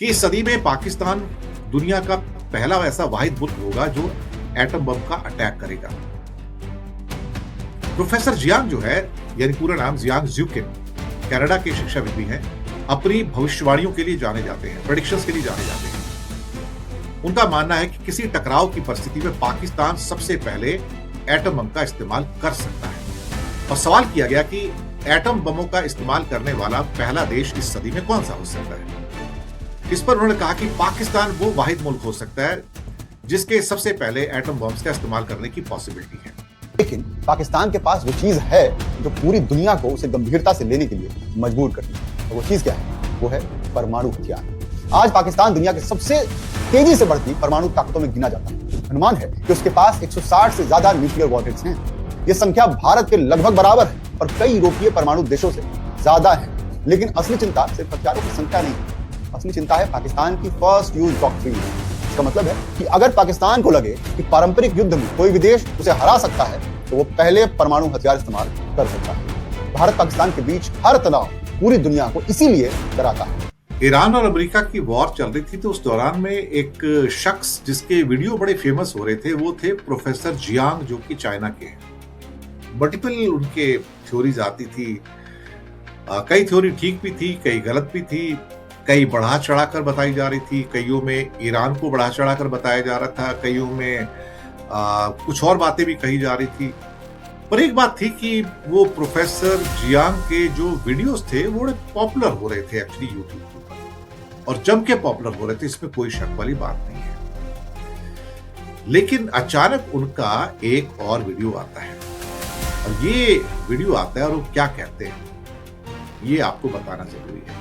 कि इस सदी में पाकिस्तान दुनिया का पहला ऐसा वाहिद मुल्क होगा जो एटम बम का अटैक करेगा। प्रोफेसर जियांग जो है, यानी पूरा नाम जियांग ज़्यूकिन, कनाडा के शिक्षाविद भी हैं, अपनी भविष्यवाणियों के लिए जाने जाते हैं, प्रेडिक्शंस के लिए जाने जाते हैं। उनका मानना है कि किसी टकराव की परिस्थिति में पाकिस्तान सबसे पहले एटम बम का इस्तेमाल कर सकता है। और सवाल किया गया कि एटम बमों का इस्तेमाल करने वाला पहला देश इस सदी में कौन सा हो सकता है। इस पर उन्होंने कहा कि पाकिस्तान वो वाहिद मुल्क हो सकता है जिसके सबसे पहले एटम बम्स का इस्तेमाल करने की पॉसिबिलिटी है। लेकिन पाकिस्तान के पास वो चीज है जो पूरी दुनिया को उसे गंभीरता से लेने के लिए मजबूर करती है। तो वो चीज क्या है? वो है परमाणु हथियार। आज पाकिस्तान दुनिया के सबसे तेजी से बढ़ती परमाणु ताकतों में गिना जाता है। अनुमान है कि उसके पास 160 से ज्यादा न्यूक्लियर वॉरहेड्स हैं। यह संख्या भारत के लगभग बराबर है और कई यूरोपीय परमाणु देशों से ज्यादा है। लेकिन असली चिंता सिर्फ हथियारों की संख्या नहीं है, असली चिंता है पाकिस्तान की फर्स्ट यूज डॉक्ट्रिन। इसका मतलब है कि अगर पाकिस्तान को लगे कि पारंपरिक युद्ध में कोई भी देश उसे हरा सकता है तो वो पहले परमाणु हथियार इस्तेमाल कर सकता है। भारत पाकिस्तान के बीच हर तनाव पूरी दुनिया को इसीलिए डराता है। ईरान और अमेरिका की वॉर चल रही थी तो उस दौरान में एक शख्स जिसके वीडियो बड़े फेमस हो रहे थे वो थे प्रोफेसर जियांग, जो कि चाइना के हैं। मल्टीपल उनके थ्योरीज आती थी, कई थ्योरी ठीक भी थी, कई गलत भी थी, कई बढ़ा चढ़ाकर बताई जा रही थी, कईयों में ईरान को बढ़ा चढ़ाकर बताया जा रहा था, कईयों में कुछ और बातें भी कही जा रही थी। पर एक बात थी कि वो प्रोफेसर जियांग के जो वीडियोस थे वो बड़े पॉपुलर हो रहे थे एक्चुअली यूट्यूब पर, और जम के पॉपुलर हो रहे थे, इसमें कोई शक वाली बात नहीं है। लेकिन अचानक उनका एक और वीडियो आता है, और ये वीडियो आता है और वो क्या कहते हैं ये आपको बताना जरूरी है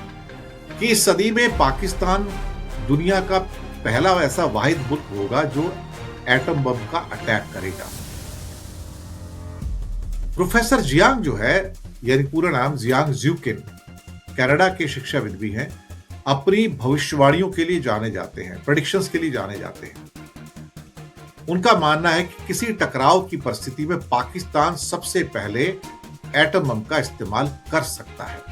कि इस सदी में पाकिस्तान दुनिया का पहला ऐसा वाहिद मुल्क होगा जो एटम बम का अटैक करेगा। प्रोफेसर जियांग जो है, यानी पूरा नाम जियांग ज़्यूकिन, कनाडा के शिक्षाविद भी हैं, अपनी भविष्यवाणियों के लिए जाने जाते हैं, प्रेडिक्शंस के लिए जाने जाते हैं। उनका मानना है कि किसी टकराव की परिस्थिति में पाकिस्तान सबसे पहले एटम बम का इस्तेमाल कर सकता है।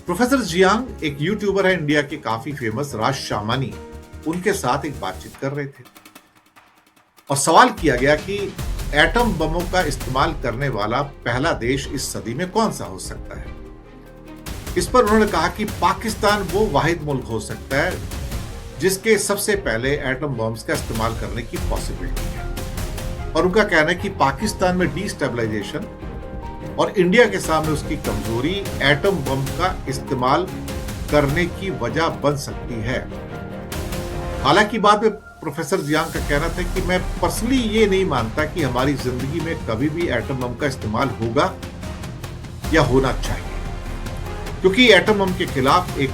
प्रोफेसर जियांग एक यूट्यूबर है इंडिया के काफी फेमस, राज शामानी, उनके साथ एक बातचीत कर रहे थे और सवाल किया गया कि एटम बमों का इस्तेमाल करने वाला पहला देश इस सदी में कौन सा हो सकता है। इस पर उन्होंने कहा कि पाकिस्तान वो वाहिद मुल्क हो सकता है जिसके सबसे पहले एटम बम्स का इस्तेमाल करने की पॉसिबिलिटी है। और उनका कहना है कि पाकिस्तान में डिस्टेबलाइजेशन और इंडिया के सामने उसकी कमजोरी एटम बम का इस्तेमाल करने की वजह बन सकती है। हालांकि बाद में प्रोफेसर जियांग का कहना था कि मैं पर्सनली ये नहीं मानता कि हमारी जिंदगी में कभी भी एटम बम का इस्तेमाल होगा या होना चाहिए, क्योंकि एटम बम के खिलाफ एक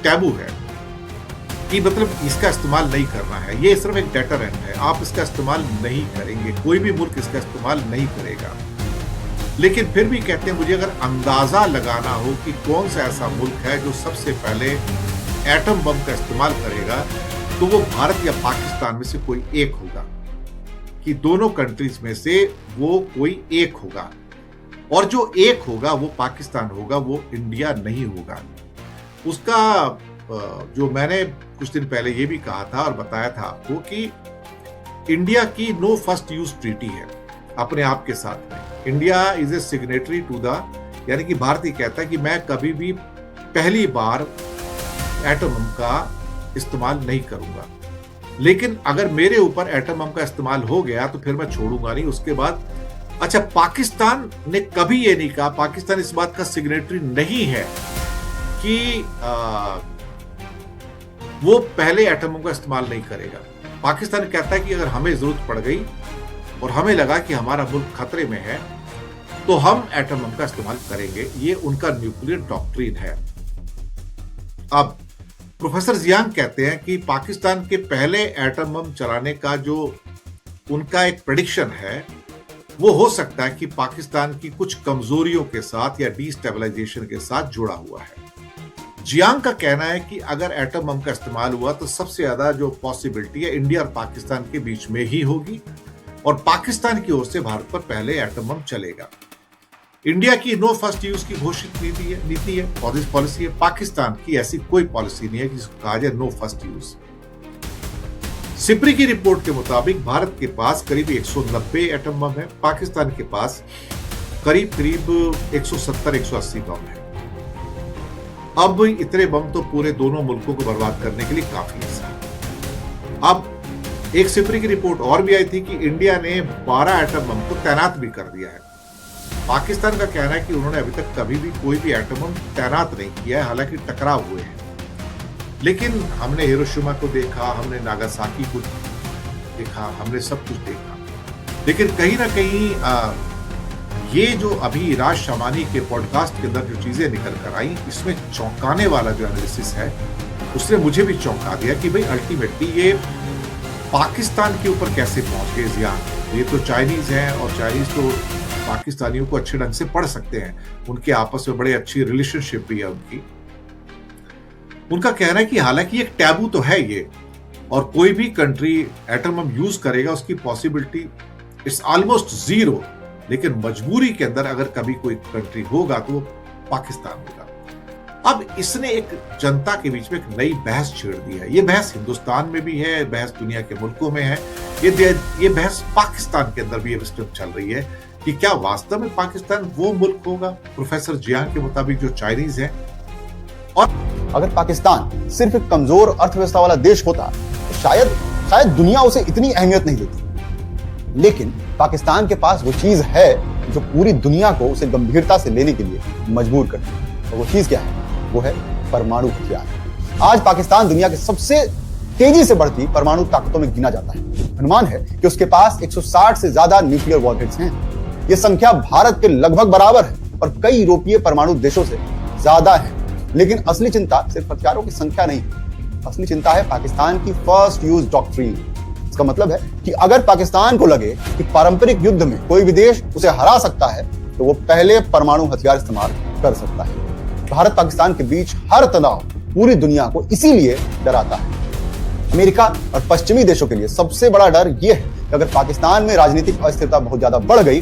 टैबू है कि मतलब इसका इस्तेमाल नहीं करना है। ये सिर्फ एक डेटरेंट है, आप इसका इस्तेमाल नहीं करेंगे, कोई भी मुल्क इसका इस्तेमाल नहीं करेगा। लेकिन फिर भी कहते हैं मुझे अगर अंदाजा लगाना हो कि कौन सा ऐसा मुल्क है जो सबसे पहले एटम बम का इस्तेमाल करेगा तो वो भारत या पाकिस्तान में से कोई एक होगा, कि दोनों कंट्रीज में से वो कोई एक होगा, और जो एक होगा वो पाकिस्तान होगा, वो इंडिया नहीं होगा। उसका जो मैंने कुछ दिन पहले ये भी कहा था और बताया था आपको कि इंडिया की नो फर्स्ट यूज ट्रीटी है अपने आप के साथ में। India is a signatory to the, यानी कि भारत ही कहता है कि मैं कभी भी पहली बार एटम बम का इस्तेमाल नहीं करूंगा, लेकिन अगर मेरे ऊपर एटम बम का इस्तेमाल हो गया तो फिर मैं छोड़ूंगा नहीं। उसके बाद अच्छा, पाकिस्तान ने कभी ये नहीं कहा, पाकिस्तान इस बात का सिग्नेटरी नहीं है कि वो पहले एटम बम का इस्तेमाल नहीं करेगा। पाकिस्तान कहता है कि अगर हमें जरूरत पड़ गई और हमें लगा कि हमारा मुल्क खतरे में है तो हम एटम बम का इस्तेमाल करेंगे। ये उनका न्यूक्लियर डॉक्ट्रिन है। अब प्रोफेसर जियांग कहते हैं कि पाकिस्तान के पहले एटम बम चलाने का जो उनका एक प्रेडिक्शन है वो हो सकता है कि पाकिस्तान की कुछ कमजोरियों के साथ या डिस्टेबलाइजेशन के साथ जुड़ा हुआ है। जियांग का कहना है कि अगर एटम बम का इस्तेमाल हुआ तो सबसे ज्यादा जो पॉसिबिलिटी है इंडिया और पाकिस्तान के बीच में ही होगी, और पाकिस्तान की ओर से भारत पर पहले एटम बम चलेगा। इंडिया की नो फर्स्ट यूज की घोषित नीति है पॉलिसी है। पाकिस्तान की ऐसी कोई पॉलिसी नहीं है कि जिसको कहा जाए नो फर्स्ट यूज। सिप्री की रिपोर्ट के मुताबिक भारत के पास करीब 190 एटम बम है, पाकिस्तान के पास करीब 170-180 बम है। अब इतने बम तो पूरे दोनों मुल्कों को बर्बाद करने के लिए काफी है। अब एक सिप्री की रिपोर्ट और भी आई थी कि इंडिया ने 12 एटम बम को तैनात भी कर दिया है। पाकिस्तान का कहना है कि उन्होंने अभी तक कभी भी कोई भी एटम बम तैनात नहीं किया है, हालांकि टकराव हुए हैं। लेकिन हमने हिरोशिमा को देखा, हमने नागासाकी को देखा, हमने सब कुछ देखा। लेकिन कहीं ना कहीं ये जो अभी राज शमानी के पॉडकास्ट के अंदर जो चीजें निकल कर आई, इसमें चौंकाने वाला जो एनालिसिस है उसने मुझे भी चौंका दिया कि भाई अल्टीमेटली ये पाकिस्तान के ऊपर कैसे पहुंच गए जियान। ये तो चाइनीज हैं और चाइनीज तो पाकिस्तानियों को अच्छे ढंग से पढ़ सकते हैं, उनके आपस में बड़े अच्छी रिलेशनशिप भी है उनकी। उनका कहना है कि हालांकि एक टैबू तो है ये, और कोई भी कंट्री एटम बम यूज करेगा उसकी पॉसिबिलिटी इट्स ऑलमोस्ट जीरो, लेकिन मजबूरी के अंदर अगर कभी कोई कंट्री होगा तो वो पाकिस्तान होगा। अब इसने एक जनता के बीच में एक नई बहस छेड़ दी है। ये बहस हिंदुस्तान में भी है, बहस दुनिया के मुल्कों में है, ये बहस पाकिस्तान के अंदर भी इस वक्त चल रही है कि क्या वास्तव में पाकिस्तान वो मुल्क होगा प्रोफेसर जियान के मुताबिक जो चाइनीज है। और अगर पाकिस्तान सिर्फ एक कमजोर अर्थव्यवस्था वाला देश होता तो शायद दुनिया उसे इतनी अहमियत नहीं देती। लेकिन पाकिस्तान के पास वो चीज है जो पूरी दुनिया को उसे गंभीरता से लेने के लिए मजबूर करती है। और वो चीज क्या है? वो है परमाणु हथियार। आज पाकिस्तान दुनिया के सबसे तेजी से बढ़ती परमाणु ताकतों में गिना जाता है। अनुमान है कि उसके पास 160 से ज्यादा न्यूक्लियर वॉरहेड्स हैं। यह संख्या भारत के लगभग बराबर है और कई यूरोपीय परमाणु देशों से ज्यादा है। लेकिन असली चिंता सिर्फ हथियारों की संख्या नहीं, असली चिंता है पाकिस्तान की फर्स्ट यूज डॉक्ट्रिन। इसका मतलब है कि अगर पाकिस्तान को लगे कि पारंपरिक युद्ध में कोई भी देश उसे हरा सकता है तो वो पहले परमाणु हथियार इस्तेमाल कर सकता है। भारत पाकिस्तान के बीच हर तनाव पूरी दुनिया को इसीलिए डराता है। अमेरिका और पश्चिमी देशों के लिए सबसे बड़ा डर यह है कि अगर पाकिस्तान में राजनीतिक अस्थिरता बहुत ज्यादा बढ़ गई,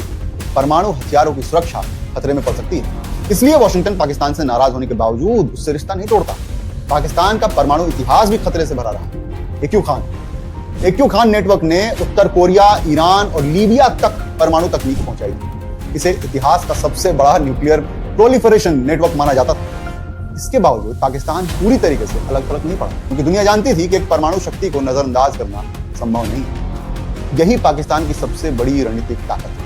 परमाणु हथियारों की सुरक्षा खतरे में पड़ सकती है। इसलिए वॉशिंगटन पाकिस्तान से नाराज होने के बावजूद उससे रिश्ता नहीं तोड़ता। पाकिस्तान का परमाणु इतिहास भी खतरे से भरा रहा। एक्यू खान नेटवर्क ने उत्तर कोरिया, ईरान और लीबिया तक परमाणु तकनीक पहुंचाई थी। इसे इतिहास का सबसे बड़ा न्यूक्लियर प्रोलिफरेशन नेटवर्क माना जाता था। इसके बावजूद पाकिस्तान पूरी तरीके से अलग थलग नहीं पड़ा, क्योंकि दुनिया जानती थी कि एक परमाणु शक्ति को नजरअंदाज करना संभव नहीं है। यही पाकिस्तान की सबसे बड़ी रणनीतिक ताकत है।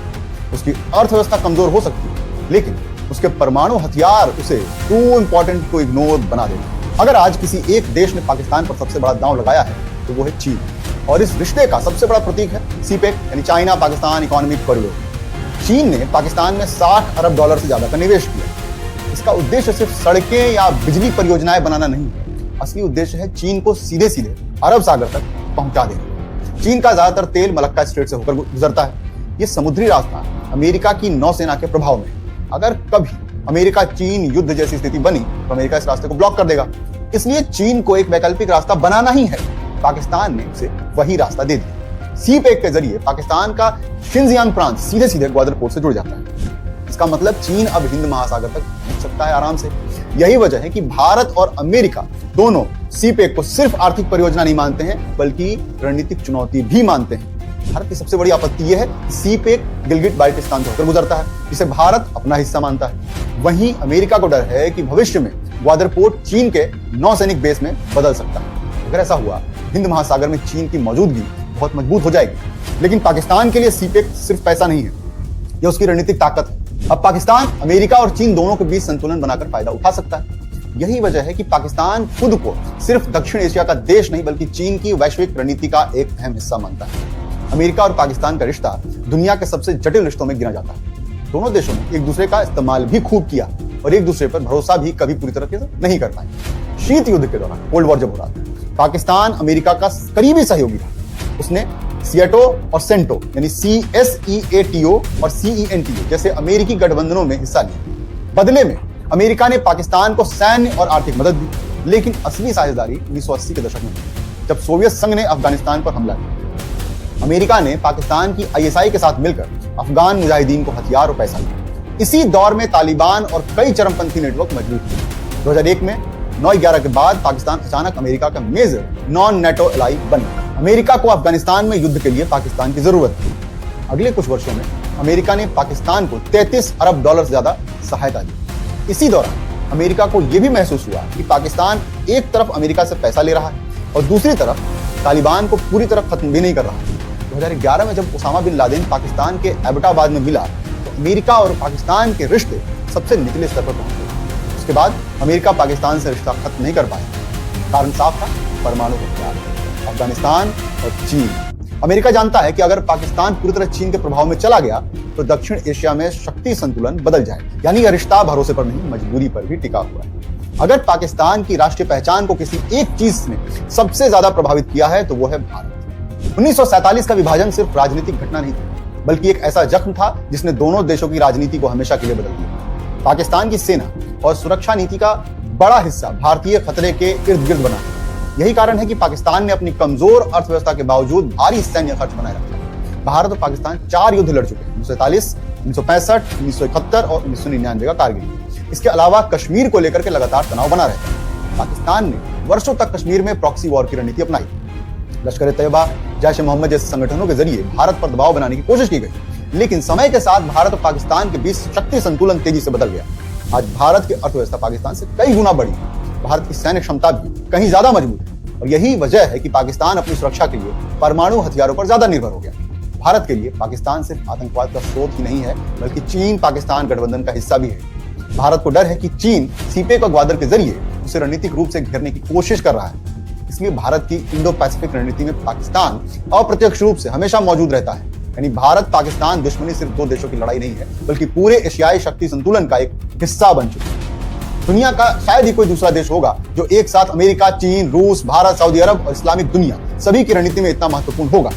उसकी अर्थव्यवस्था कमजोर हो सकती है, लेकिन उसके परमाणु हथियार उसे टू इंपॉर्टेंट को इग्नोर बना देते। अगर आज किसी एक देश ने पाकिस्तान पर सबसे बड़ा दांव लगाया है तो वो है चीन, और इस रिश्ते का सबसे बड़ा प्रतीक है सीपेक यानी चाइना पाकिस्तान इकोनॉमिक कॉरिडोर। चीन ने पाकिस्तान में $60 अरब से ज्यादा का निवेश किया। इसका उद्देश्य सिर्फ सड़कें या बिजली परियोजनाएं बनाना नहीं है। असली उद्देश्य है चीन को सीधे सीधे अरब सागर तक पहुंचा देना। चीन का ज्यादातर तेल मलक्का स्ट्रेट से होकर गुजरता है। ये समुद्री रास्ता अमेरिका की नौसेना के प्रभाव में। अगर कभी अमेरिका चीन युद्ध जैसी स्थिति बनी तो अमेरिका इस रास्ते को ब्लॉक कर देगा। इसलिए चीन को एक वैकल्पिक रास्ता बनाना ही है। पाकिस्तान ने उसे वही रास्ता दे दिया। सीपेक के जरिए पाकिस्तान का शिनजियांग प्रांत सीधे सीधे ग्वादर पोर्ट से जुड़ जाता है। इसका मतलब चीन अब हिंद महासागर तक पहुंच सकता है आराम से। यही वजह है कि भारत और अमेरिका दोनों सीपेक को सिर्फ आर्थिक परियोजना नहीं मानते हैं, बल्कि रणनीतिक चुनौती भी मानते हैं। भारत की सबसे बड़ी आपत्ति यह है कि सीपेक गिलगिट बाल्टिस्तान से होकर गुजरता है, जिसे भारत अपना हिस्सा मानता है। वहीं अमेरिका को डर है कि भविष्य में ग्वादर पोर्ट चीन के नौसैनिक बेस में बदल सकता है। अगर ऐसा हुआ, हिंद महासागर में चीन की मौजूदगी बहुत मजबूत हो जाएगी। लेकिन पाकिस्तान के लिए सीपेक सिर्फ पैसा नहीं है, यह उसकी रणनीतिक ताकत है। अब पाकिस्तान अमेरिका और चीन दोनों के बीच संतुलन बनाकर फायदा उठा सकता है। यही वजह है कि पाकिस्तान खुद को सिर्फ दक्षिण एशिया का देश नहीं, बल्कि चीन की वैश्विक रणनीति का एक अहम हिस्सा मानता है। अमेरिका और पाकिस्तान का रिश्ता दुनिया के सबसे जटिल रिश्तों में गिना जाता है। दोनों देशों ने एक दूसरे का इस्तेमाल भी खूब किया और एक दूसरे पर भरोसा भी कभी पूरी तरह से नहीं कर पाए। शीत युद्ध के दौरान, कोल्ड वॉर जब हो रहा था, पाकिस्तान अमेरिका का करीबी सहयोगी था। उसने सिएटो और सेंटो यानी CSEATO और CENTO जैसे अमेरिकी गठबंधनों में हिस्सा लिया। बदले में अमेरिका ने पाकिस्तान को सैन्य और आर्थिक मदद दी। लेकिन असली साझेदारी 1980 के दशक में हुई, जब सोवियत संघ ने अफगानिस्तान पर हमला किया। अमेरिका ने पाकिस्तान की ISI के साथ मिलकर अफगान मुजाहिदीन को हथियार और पैसा दिया। इसी दौर में तालिबान और कई चरमपंथी नेटवर्क मजबूत हुए। 2001 में 9/11 के बाद पाकिस्तान अचानक अमेरिका का मेजर नॉन नेटो एलाई बन गया। अमेरिका को अफगानिस्तान में युद्ध के लिए पाकिस्तान की जरूरत थी। अगले कुछ वर्षों में अमेरिका ने पाकिस्तान को $33 अरब से ज्यादा सहायता दी। इसी दौरान अमेरिका को यह भी महसूस हुआ कि पाकिस्तान एक तरफ अमेरिका से पैसा ले रहा है और दूसरी तरफ तालिबान को पूरी तरह खत्म भी नहीं कर रहा है। 2011 में जब उसामा बिन लादेन पाकिस्तान के एबटाबाद में मिला तो अमेरिका और पाकिस्तान के रिश्ते सबसे निचले स्तर पर पहुंच गए। उसके बाद अमेरिका पाकिस्तान से रिश्ता खत्म नहीं कर पाया। कारण साफ था, परमाणु हथियार। अफगानिस्तान और चीन। अमेरिका जानता है कि अगर पाकिस्तान पूरी तरह चीन के प्रभाव में चला गया तो दक्षिण एशिया में शक्ति संतुलन बदल जाए। यानी यह रिश्ता भरोसे पर नहीं, मजबूरी पर भी टिका हुआ है। अगर पाकिस्तान की राष्ट्रीय पहचान को किसी एक चीज ने सबसे ज्यादा प्रभावित किया है तो वो है भारत। 1947 का विभाजन सिर्फ राजनीतिक घटना नहीं था, बल्कि एक ऐसा जख्म था जिसने दोनों देशों की राजनीति को हमेशा के लिए बदल दिया। पाकिस्तान की सेना और सुरक्षा नीति का बड़ा हिस्सा भारतीय खतरे के इर्द गिर्द बना। यही कारण है कि पाकिस्तान ने अपनी कमजोर अर्थव्यवस्था के बावजूद भारी सैन्य खर्च बनाए रखा। भारत और पाकिस्तान 4 युद्ध लड़ चुके हैं, 1947, 1965, 1971 और 1999 का कारगिल। इसके अलावा कश्मीर को लेकर के लगातार तनाव बना रहता है। पाकिस्तान ने वर्षों तक कश्मीर में प्रॉक्सी वॉर की रणनीति अपनाई। लश्कर-ए-तैयबा, जैश-ए-मोहम्मद जैसे संगठनों के जरिए भारत पर दबाव बनाने की कोशिश की गई, लेकिन समय के साथ भारत और पाकिस्तान के बीच शक्ति संतुलन तेजी से बदल गया। आज भारत की अर्थव्यवस्था पाकिस्तान से कई गुना बढ़ी। भारत की सैन्य क्षमता भी कहीं ज्यादा मजबूत है और यही वजह है कि पाकिस्तान अपनी सुरक्षा के लिए परमाणु हथियारों पर ज्यादा निर्भर हो गया। भारत के लिए पाकिस्तान सिर्फ आतंकवाद का स्रोत ही नहीं है, बल्कि चीन पाकिस्तान गठबंधन का हिस्सा भी है। भारत को डर है कि चीन सीपेक और ग्वादर के जरिए उसे रणनीतिक रूप से घेरने की कोशिश कर रहा है। इसलिए भारत की इंडो पैसिफिक रणनीति में पाकिस्तान अप्रत्यक्ष रूप से हमेशा मौजूद रहता है। यानी भारत पाकिस्तान दुश्मनी सिर्फ 2 देशों की लड़ाई नहीं है, बल्कि पूरे एशियाई शक्ति संतुलन का एक हिस्सा बन चुका है। दुनिया का शायद ही कोई दूसरा देश होगा जो एक साथ अमेरिका, चीन, रूस, भारत, सऊदी अरब और इस्लामिक दुनिया सभी की रणनीति में इतना महत्वपूर्ण होगा।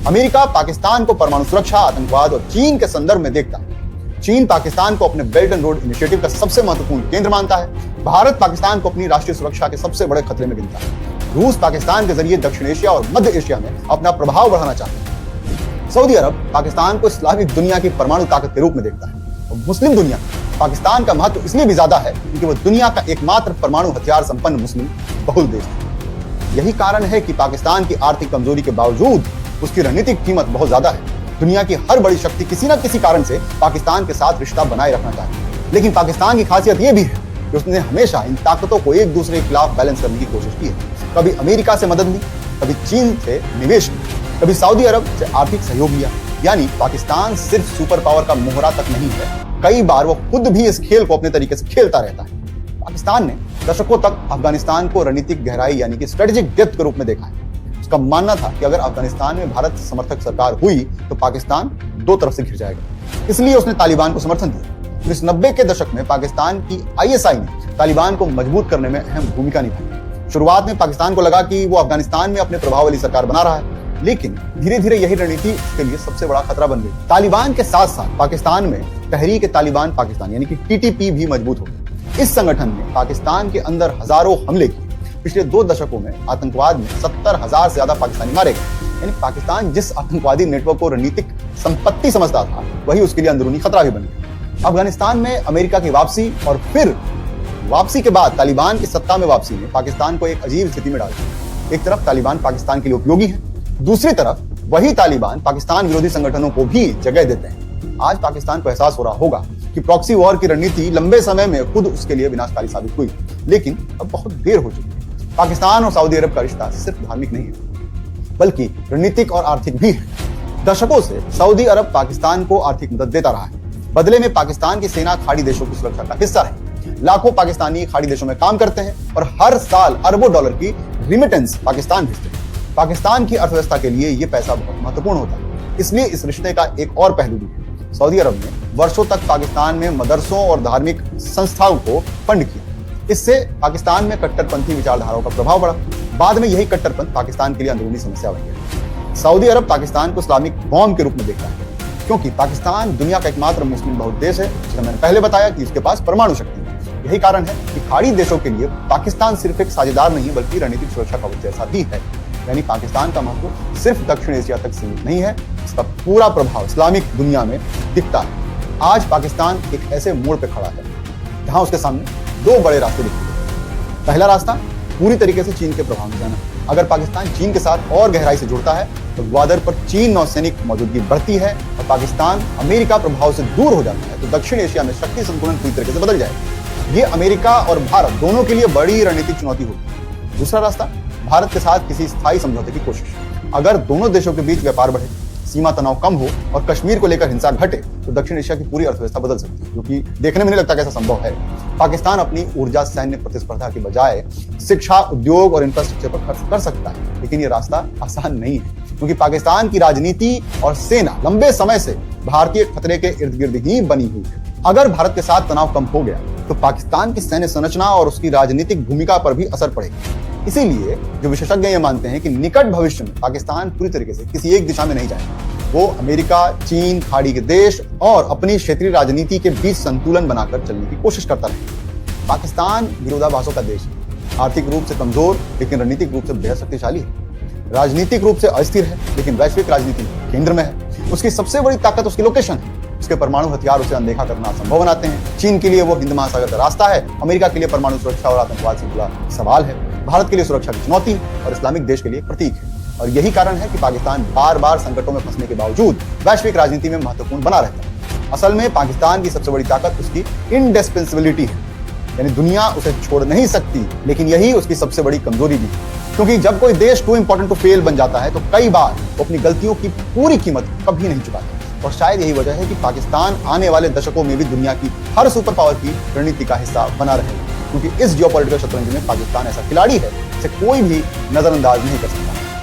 अमेरिका पाकिस्तान को परमाणु सुरक्षा, आतंकवाद और चीन के संदर्भ में देखता है। चीन पाकिस्तान को अपने बेल्ट एंड रोड इनिशिएटिव का सबसे महत्वपूर्ण केंद्र मानता है। भारत पाकिस्तान को अपनी राष्ट्रीय सुरक्षा के सबसे बड़े खतरे में गिनता है। रूस पाकिस्तान के जरिए दक्षिण एशिया और मध्य एशिया में अपना प्रभाव बढ़ाना चाहता है। सऊदी अरब पाकिस्तान को इस्लामिक दुनिया की परमाणु ताकत के रूप में देखता है और मुस्लिम दुनिया पाकिस्तान का महत्व इसलिए भी ज्यादा है क्योंकि वह दुनिया का एकमात्र परमाणु हथियार संपन्न मुस्लिम बहुल देश है। यही कारण है कि पाकिस्तान की आर्थिक कमजोरी के बावजूद उसकी रणनीतिक कीमत बहुत ज्यादा है। दुनिया की हर बड़ी शक्ति किसी न किसी कारण से पाकिस्तान के साथ रिश्ता बनाए रखना चाहती है, लेकिन पाकिस्तान की खासियत यह भी है कि उसने हमेशा इन ताकतों को एक दूसरे के खिलाफ बैलेंस करने की कोशिश की है। कभी अमेरिका से मदद ली, कभी चीन से निवेश ली, कभी सऊदी अरब से आर्थिक सहयोग लिया। यानी पाकिस्तान सिर्फ सुपर पावर का मोहरा तक नहीं है, कई बार वो खुद भी इस खेल को अपने तरीके से खेलता रहता है। पाकिस्तान ने दशकों तक अफगानिस्तान को रणनीतिक गहराई यानी कि स्ट्रेटेजिक डेप्थ के रूप में देखा है। उसका मानना था कि अगर अफगानिस्तान में भारत समर्थक सरकार हुई तो पाकिस्तान 2 तरफ से घिर जाएगा। इसलिए उसने तालिबान को समर्थन दिया। 1990 के दशक में पाकिस्तान की ISI ने तालिबान को मजबूत करने में अहम भूमिका निभाई। शुरुआत में पाकिस्तान को लगा कि वो अफगानिस्तान में अपने प्रभाव वाली सरकार बना रहा है, लेकिन धीरे धीरे यही रणनीति उसके लिए सबसे बड़ा खतरा बन गई। तालिबान के साथ साथ पाकिस्तान में तहरीक-ए-तालिबान पाकिस्तान यानी कि TTP भी मजबूत हो गई। इस संगठन ने पाकिस्तान के अंदर हजारों हमले किए। पिछले 2 दशकों में आतंकवाद में 70,000 से ज्यादा पाकिस्तानी मारे गए। यानी पाकिस्तान जिस आतंकवादी नेटवर्क को रणनीतिक संपत्ति समझता था, वही उसके लिए अंदरूनी खतरा भी बन गया। अफगानिस्तान में अमेरिका की वापसी और फिर वापसी के बाद तालिबान की सत्ता में वापसी ने पाकिस्तान को एक अजीब स्थिति में डाल दिया। एक तरफ तालिबान पाकिस्तान के लिए उपयोगी है, दूसरी तरफ वही तालिबान पाकिस्तान विरोधी संगठनों को भी जगह देते हैं। आज पाकिस्तान को एहसास हो रहा होगा कि प्रॉक्सी वॉर की रणनीति लंबे समय में खुद उसके लिए विनाशकारी साबित हुई, लेकिन अब बहुत देर हो चुकी है। पाकिस्तान और सऊदी अरब का रिश्ता सिर्फ धार्मिक नहीं है, बल्कि रणनीतिक और आर्थिक भी है। दशकों से सऊदी अरब पाकिस्तान को आर्थिक मदद देता रहा है। बदले में पाकिस्तान की सेना खाड़ी देशों की सुरक्षा का हिस्सा है। लाखों पाकिस्तानी खाड़ी देशों में काम करते हैं और हर साल अरबों डॉलर की रिमिटेंस पाकिस्तान भेजते हैं। पाकिस्तान की अर्थव्यवस्था के लिए यह पैसा बहुत महत्वपूर्ण होता है। इसलिए इस रिश्ते का एक और पहलू भी है। सऊदी अरब ने वर्षों तक पाकिस्तान में मदरसों और धार्मिक संस्थाओं को फंड किया। इससे पाकिस्तान में कट्टरपंथी विचारधाराओं का प्रभाव बढ़ा। बाद में यही कट्टरपंथ पाकिस्तान के लिए अंदरूनी समस्या बन गया। सऊदी अरब पाकिस्तान को इस्लामिक बॉम्ब के रूप में देखता है, क्योंकि पाकिस्तान दुनिया का एकमात्र मुस्लिम बहुल देश है जिसे मैंने पहले बताया कि इसके पास परमाणु शक्ति है। यही कारण है कि खाड़ी देशों के लिए पाकिस्तान सिर्फ एक साझेदार नहीं बल्कि रणनीतिक सुरक्षा कवच जैसा भी है। यानी पाकिस्तान का महत्व सिर्फ दक्षिण एशिया तक सीमित नहीं है, इसका पूरा प्रभाव इस्लामिक दुनिया में दिखता है। आज पाकिस्तान एक ऐसे मोड़ पर खड़ा है जहां उसके सामने दो बड़े रास्ते दिखते हैं। पहला रास्ता पूरी तरीके से चीन के प्रभाव में जाना। अगर पाकिस्तान चीन के साथ और गहराई से जुड़ता है तो ग्वादर पर चीन नौसैनिक मौजूदगी बढ़ती है और पाकिस्तान अमेरिका प्रभाव से दूर हो जाता है तो दक्षिण एशिया में शक्ति संतुलन पूरी तरीके से बदल जाएगा। ये अमेरिका और भारत दोनों के लिए बड़ी रणनीतिक चुनौती होगी। दूसरा रास्ता भारत के साथ किसी स्थायी समझौते की कोशिश। अगर दोनों देशों के बीच व्यापार बढ़े, सीमा तनाव कम हो और कश्मीर को लेकर हिंसा घटे तो दक्षिण एशिया की पूरी अर्थव्यवस्था बदल सकती है, क्योंकि देखने में नहीं लगता कैसा संभव है। पाकिस्तान अपनी ऊर्जा सैन्य प्रतिस्पर्धा के बजाय शिक्षा, उद्योग और इंफ्रास्ट्रक्चर पर खर्च कर सकता है, लेकिन ये रास्ता आसान नहीं है क्योंकि पाकिस्तान की राजनीति और सेना लंबे समय से भारतीय खतरे के इर्द गिर्द ही बनी हुई है। अगर भारत के साथ तनाव कम हो गया तो पाकिस्तान की सैन्य संरचना और उसकी राजनीतिक भूमिका पर भी असर पड़ेगा। इसीलिए जो विशेषज्ञ ये मानते हैं कि निकट भविष्य में पाकिस्तान पूरी तरीके से किसी एक दिशा में नहीं जाएगा। वो अमेरिका, चीन, खाड़ी के देश और अपनी क्षेत्रीय राजनीति के बीच संतुलन बनाकर चलने की कोशिश करता रहेगा। पाकिस्तान विरोधाभासों का देश है, आर्थिक रूप से कमजोर लेकिन रणनीतिक रूप से बेहद शक्तिशाली है, राजनीतिक रूप से अस्थिर है लेकिन वैश्विक राजनीति में केंद्र में है। उसकी सबसे बड़ी ताकत उसकी लोकेशन है। उसके परमाणु हथियार उसे अनदेखा करना असंभव बनाते हैं। चीन के लिए वो हिंद महासागर का रास्ता है, अमेरिका के लिए परमाणु सुरक्षा और आतंकवाद से जुड़ा सवाल है, भारत के लिए सुरक्षा की चुनौती और इस्लामिक देश के लिए प्रतीक है। और यही कारण है कि पाकिस्तान बार बार संकटों में फंसने के बावजूद वैश्विक राजनीति में महत्वपूर्ण बना रहता है। असल में पाकिस्तान की सबसे बड़ी ताकत उसकी इंडिस्पेंसिबिलिटी है, यानी दुनिया उसे छोड़ नहीं सकती, लेकिन यही उसकी सबसे बड़ी कमजोरी भी है। क्योंकि जब कोई देश टू इंपॉर्टेंट टू फेल बन जाता है तो कई बार वो अपनी गलतियों की पूरी कीमत कभी नहीं चुकाता। और शायद यही वजह है कि पाकिस्तान आने वाले दशकों में भी दुनिया की हर सुपर पावर की रणनीति का हिस्सा बना रहेगा, क्योंकि इस जियोपॉलिटिकल शतरंज में पाकिस्तान ऐसा खिलाड़ी है जिसे कोई भी नजरअंदाज नहीं कर सकता।